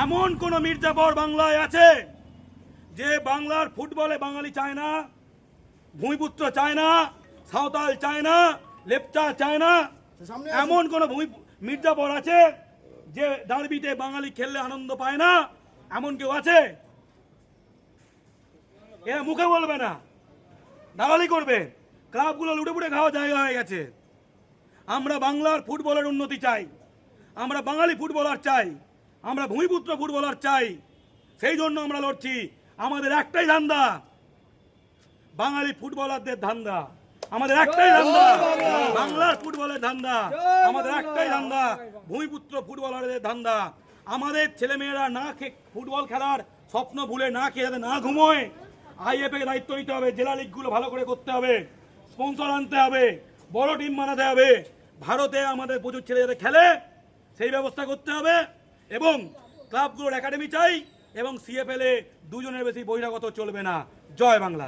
এমন কোন মির্জাফর বাংলায় আছে যে বাংলার ফুটবলে বাঙালি চায় না, ভূমিপুত্র চায় না, সাঁওতাল চায় না, লেপচা চায় না? এমন কোন মির্জাফর আছে যে ডার্বিতে বাঙালি খেললে আনন্দ পায় না? এমন কেউ আছে? এরা মুখে বলবে না, দালালি করবে। ক্লাবগুলো লুটে পুটে খাওয়া জায়গা হয়ে গেছে। আমরা বাংলার ফুটবলের উন্নতি চাই, আমরা বাঙালি ফুটবলার চাই, আমরা ভূমিপুত্র ফুটবলার চাই। সেই জন্য আমরা লড়ছি। আমাদের একটাই ধান্দা, বাঙালি ফুটবলারদের ধান্দা। আমাদের একটাই ধান্দা, বাংলার ফুটবলের ধান্দা। আমাদের একটাই ধান্দা, ভূমিপুত্র ফুটবলারদের ধান্দা। আমাদের ছেলেমেয়েরা না খেয়ে ফুটবল খেলার স্বপ্ন ভুলে না খেয়ে যাতে না ঘুমোয়, আইএফএ কে দায়িত্ব নিতে হবে। জেলা লিগগুলো ভালো করে করতে হবে, স্পন্সর আনতে হবে, বড় টিম বানাতে হবে। ভারতে আমাদের প্রচুর ছেলে যাতে খেলে সেই ব্যবস্থা করতে হবে। এবং ক্লাবগুলোর একাডেমি চাই। এবং সিএফএল এ দুজনের বেশি বহিরাগত চলবে না। জয় বাংলা।